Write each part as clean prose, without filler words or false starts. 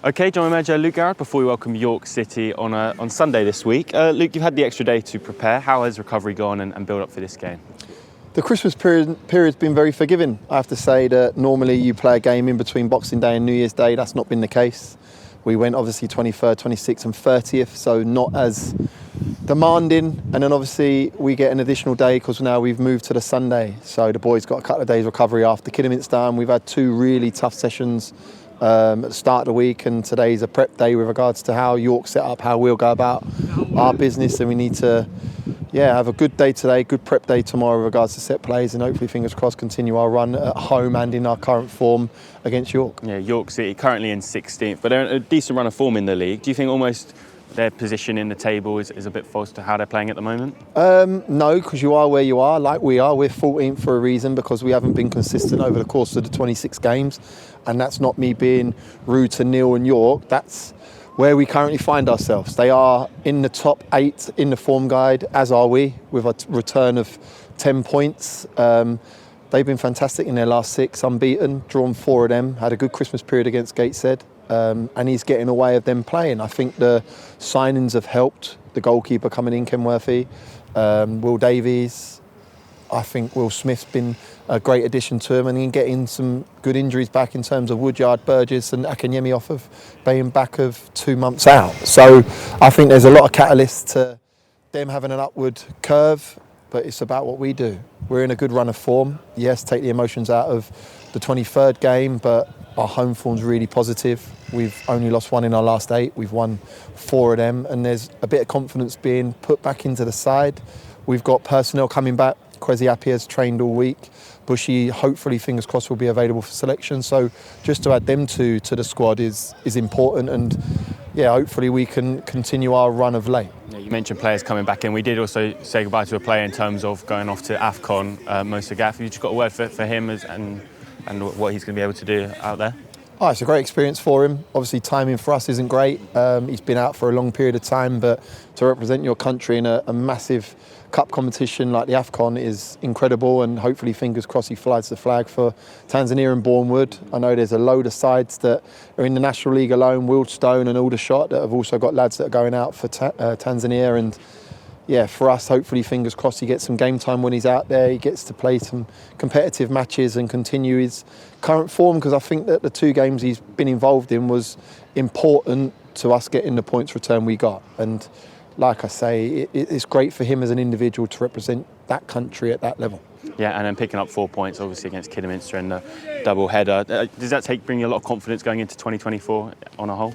Okay, General Manager Luke Garrard, before we welcome York City on Sunday this week. Luke, you've had the extra day to prepare. How has recovery gone and build up for this game? The Christmas period's been very forgiving. I have to say that normally you play a game in between Boxing Day and New Year's Day. That's not been the case. We went obviously 23rd, 26th and 30th, so not as demanding. And then obviously we get an additional day because now we've moved to the Sunday. So the boys got a couple of days recovery after Kidderminster. We've had two really tough sessions at the start of the week, and today's a prep day with regards to how York set up, how we'll go about our business, and we need to have a good day today, good prep day tomorrow with regards to set plays, and hopefully, fingers crossed, continue our run at home and in our current form against York. Yeah, York City currently in 16th, but they're in a decent run of form in the league. Do you think almost their position in the table is a bit false to how they're playing at the moment? No, because you are where you are, like we are. We're 14th for a reason, because we haven't been consistent over the course of the 26 games. And that's not me being rude to Neil and York. That's where we currently find ourselves. They are in the top 8 in the form guide, as are we, with a return of 10 points. They've been fantastic in their last 6, unbeaten, drawn 4 of them, had a good Christmas period against Gateshead. And he's getting away of them playing. I think the signings have helped. The goalkeeper coming in, Kenworthy, Will Davies. I think Will Smith's been a great addition to him, and then getting some good injuries back in terms of Woodyard, Burgess and Akinyemi off of being back of 2 months out. So I think there's a lot of catalysts to them having an upward curve, but it's about what we do. We're in a good run of form. Yes, take the emotions out of the 23rd game, but our home form's really positive. We've only lost 1 in our last 8. We've won 4 of them, and there's a bit of confidence being put back into the side. We've got personnel coming back. Kwesi Appiah's trained all week. Bushy, hopefully, fingers crossed, will be available for selection. So just to add them two to the squad is important, and hopefully we can continue our run of late. Yeah, you mentioned players coming back in. We did also say goodbye to a player in terms of going off to AFCON, Musa Gaff. Have you just got a word for him and what he's going to be able to do out there? Oh, it's a great experience for him. Obviously, timing for us isn't great. He's been out for a long period of time, but to represent your country in a massive cup competition like the AFCON is incredible, and hopefully, fingers crossed, he flies the flag for Tanzania and Bournemouth. I know there's a load of sides that are in the National League alone, Wildstone and Aldershot, that have also got lads that are going out for Tanzania. And for us, hopefully, fingers crossed, he gets some game time when he's out there. He gets to play some competitive matches and continue his current form, because I think that the 2 games he's been involved in was important to us getting the points return we got. And like I say, it's great for him as an individual to represent that country at that level. Yeah, and then picking up 4 points, obviously, against Kidderminster in the double header. Does that bring you a lot of confidence going into 2024 on a whole?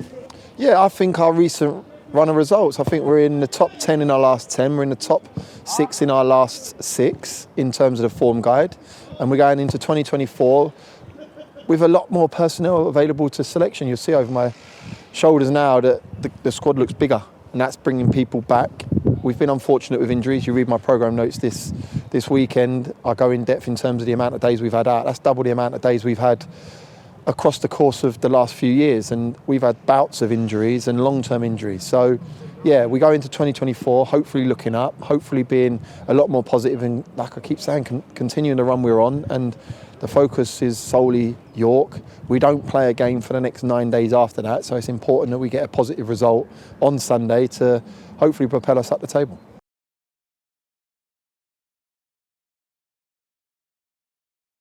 Yeah, I think our recent run of results, I think we're in the top 10 in our last 10. We're in the top 6 in our last 6 in terms of the form guide. And we're going into 2024 with a lot more personnel available to selection. You'll see over my shoulders now that the squad looks bigger, and that's bringing people back. We've been unfortunate with injuries. You read my programme notes this weekend. I go in depth in terms of the amount of days we've had out. That's double the amount of days we've had across the course of the last few years, and we've had bouts of injuries and long-term injuries. So we go into 2024 hopefully looking up, hopefully being a lot more positive, and like I keep saying, continuing the run we're on. And the focus is solely York. We don't play a game for the next 9 days after that, so it's important that we get a positive result on Sunday to hopefully propel us up the table.